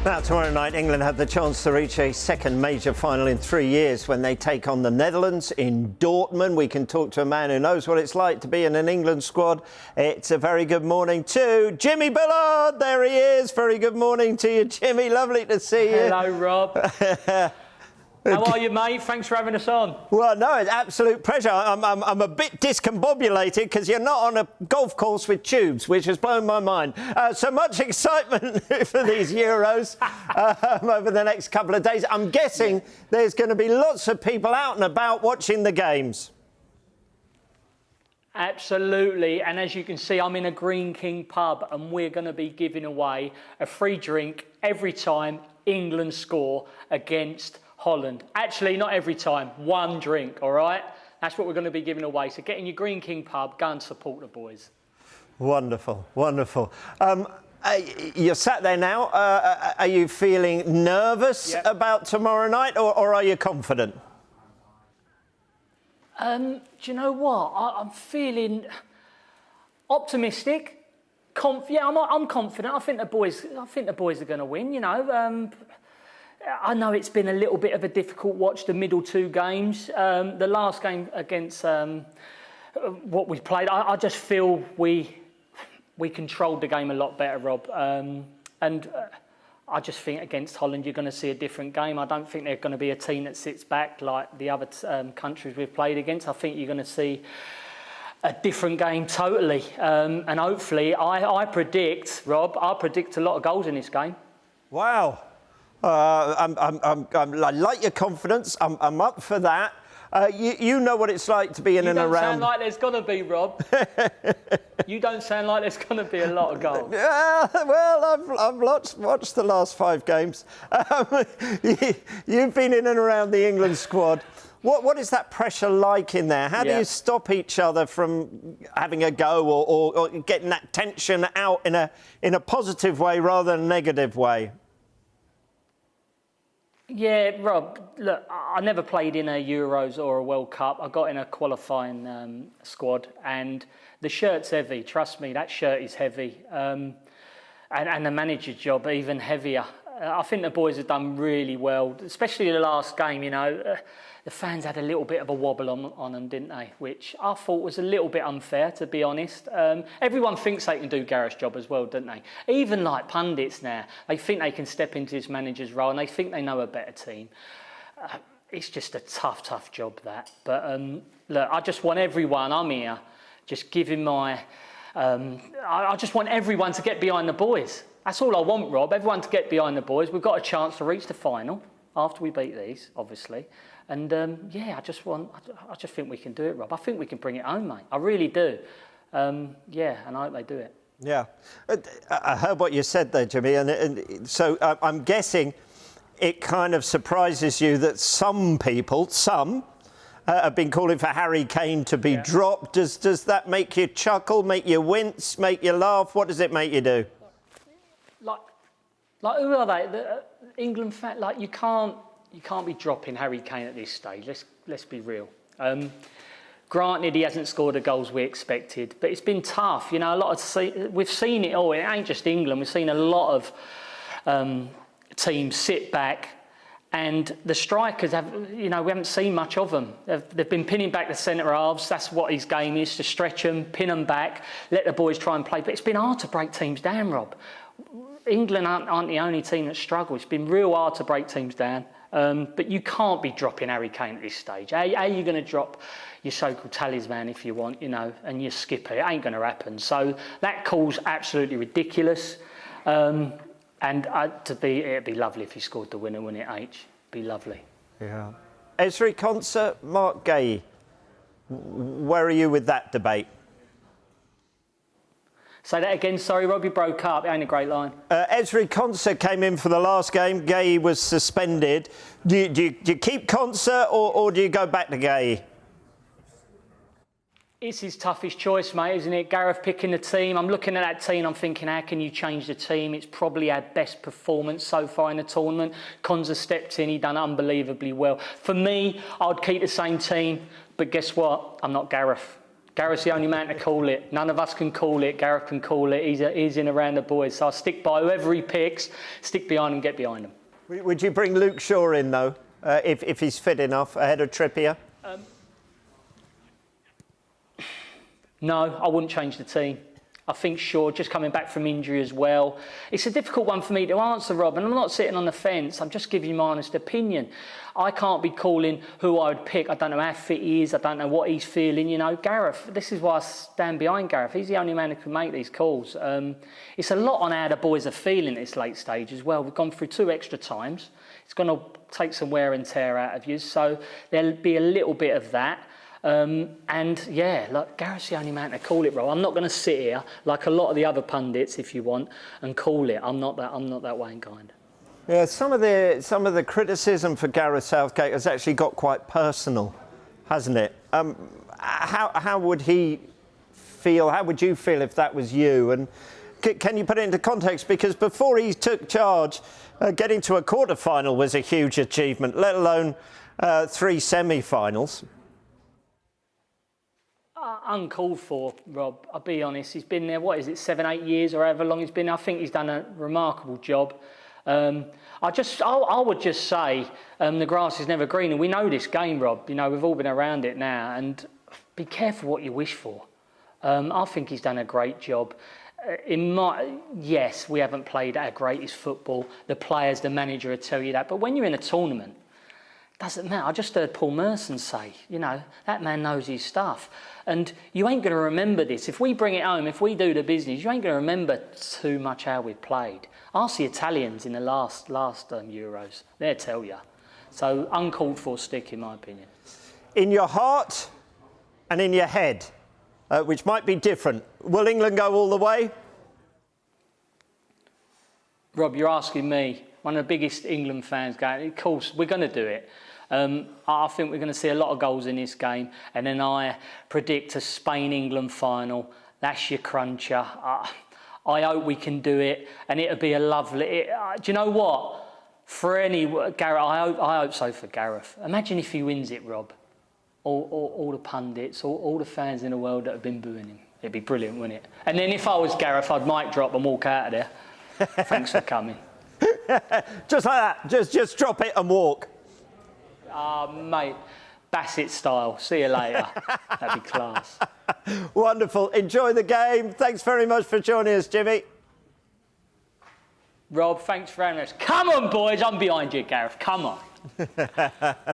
Now, tomorrow night, England have the chance to reach a second major final in 3 years when they take on the Netherlands in Dortmund. We can talk to a man who knows what it's like to be in an England squad. It's a very good morning to Jimmy Bullard. There he is. Very good morning to you, Jimmy. Lovely to see you. Hello, Rob. How are you, mate? Thanks for having us on. Well, no, it's absolute pleasure. I'm a bit discombobulated because you're not on a golf course with tubes, which has blown my mind. So much excitement for these Euros over the next couple of days. I'm guessing there's going to be lots of people out and about watching the games. Absolutely. And as you can see, I'm in a Green King pub and we're going to be giving away a free drink every time England score against Holland. Actually, not every time. One drink, all right? That's what we're going to be giving away. So get in your Green King pub, go and support the boys. Wonderful, wonderful. You're sat there now. Are you feeling nervous about tomorrow night, or are you confident? Do you know what? I'm feeling optimistic. I'm confident. I think the boys are going to win. You know. I know it's been a little bit of a difficult watch, the middle two games. The last game against what we played, I just feel we controlled the game a lot better, Rob. I just think against Holland you're going to see a different game. I don't think they're going to be a team that sits back like the other countries we've played against. I think you're going to see a different game totally. And hopefully, I predict, Rob, I predict a lot of goals in this game. Wow. I like your confidence. I'm up for that. You know what it's like to be in and around. You don't sound like there's going to be, Rob. You don't sound like there's going to be a lot of goals. Well, I've watched the last 5 games. You've been in and around the England squad. What is that pressure like in there? How do you stop each other from having a go or getting that tension out in a positive way rather than a negative way? Yeah, Rob, look, I never played in a Euros or a World Cup. I got in a qualifying squad and the shirt's heavy. Trust me, that shirt is heavy. And the manager's job even heavier. I think the boys have done really well, especially the last game, you know. The fans had a little bit of a wobble on them, didn't they? Which I thought was a little bit unfair, to be honest. Everyone thinks they can do Gareth's job as well, don't they? Even like pundits now, they think they can step into his manager's role and they think they know a better team. It's just a tough job, that. But look, I just want everyone, I'm here, just giving my... I just want everyone to get behind the boys. That's all I want, Rob, everyone to get behind the boys. We've got a chance to reach the final after we beat these, obviously. And I just think we can do it, Rob. I think we can bring it home, mate. I really do. And I hope they do it. Yeah. I heard what you said there, Jimmy. And so I'm guessing it kind of surprises you that some people, have been calling for Harry Kane to be dropped. Does that make you chuckle, make you wince, make you laugh? What does it make you do? Like who are they? The England fan? Like you can't be dropping Harry Kane at this stage. Let's be real. Granted, he hasn't scored the goals we expected, but it's been tough. You know, we've seen it all. It ain't just England. We've seen a lot of teams sit back, and the strikers have. You know, we haven't seen much of them. They've been pinning back the centre halves. That's what his game is: to stretch them, pin them back, let the boys try and play. But it's been hard to break teams down, Rob. England aren't the only team that struggle. It's been real hard to break teams down. But you can't be dropping Harry Kane at this stage. How are you going to drop your so-called talisman if you want, you know, and your skipper? It ain't going to happen. So that call's absolutely ridiculous. And it'd be lovely if he scored the winner, wouldn't it, H? Be lovely. Yeah. Ezri Konsa, Mark Gay. Where are you with that debate? Say that again, sorry, Rob, you broke up. It ain't a great line. Ezri Konsa came in for the last game. Gay was suspended. Do you keep Konsa or do you go back to Gay? It's his toughest choice, mate, isn't it? Gareth picking the team. I'm looking at that team, I'm thinking, how can you change the team? It's probably our best performance so far in the tournament. Konsa stepped in, he done unbelievably well. For me, I'd keep the same team, but guess what? I'm not Gareth. Gareth's the only man to call it. None of us can call it. Gareth can call it. He's in around the boys. So I'll stick by whoever he picks, stick behind him, get behind him. Would you bring Luke Shaw in, though, if he's fit enough, ahead of Trippier? No, I wouldn't change the team. I think Shaw, just coming back from injury as well. It's a difficult one for me to answer, Rob, and I'm not sitting on the fence. I'm just giving you my honest opinion. I can't be calling who I would pick. I don't know how fit he is. I don't know what he's feeling. You know, Gareth, this is why I stand behind Gareth. He's the only man who can make these calls. It's a lot on how the boys are feeling at this late stage as well. We've gone through 2 extra times. It's going to take some wear and tear out of you. So there'll be a little bit of that. And yeah, look, Gareth's the only man to call it, bro. I'm not going to sit here like a lot of the other pundits, if you want, and call it. I'm not that way inclined. Yeah, some of the criticism for Gareth Southgate has actually got quite personal, hasn't it? How would he feel? How would you feel if that was you? And can you put it into context? Because before he took charge, getting to a quarter-final was a huge achievement, let alone 3 semi-finals. Uncalled for, Rob. I'll be honest. He's been there, 7, 8 years or however long he's been there. I think he's done a remarkable job. I would just say the grass is never greener. We know this game, Rob. You know, we've all been around it now, and be careful what you wish for. I think he's done a great job. Yes, we haven't played our greatest football. The players, the manager will tell you that. But when you're in a tournament, doesn't matter. I just heard Paul Merson say, you know, that man knows his stuff. And you ain't going to remember this. If we bring it home, if we do the business, you ain't going to remember too much how we've played. Ask the Italians in the last Euros. They'll tell you. So uncalled for stick, in my opinion. In your heart and in your head, which might be different, will England go all the way? Rob, you're asking me, one of the biggest England fans going, of course, we're going to do it. I think we're going to see a lot of goals in this game. And then I predict a Spain-England final. That's your cruncher. I hope we can do it. And it'll be a lovely... do you know what? Gareth, I hope so for Gareth. Imagine if he wins it, Rob. All the pundits, all the fans in the world that have been booing him. It'd be brilliant, wouldn't it? And then if I was Gareth, I'd mic drop and walk out of there. Thanks for coming. Just like that. Just drop it and walk. Mate, Bassett style. See you later. That'd be class. Wonderful. Enjoy the game. Thanks very much for joining us, Jimmy. Rob, thanks very much. Come on, boys. I'm behind you, Gareth. Come on.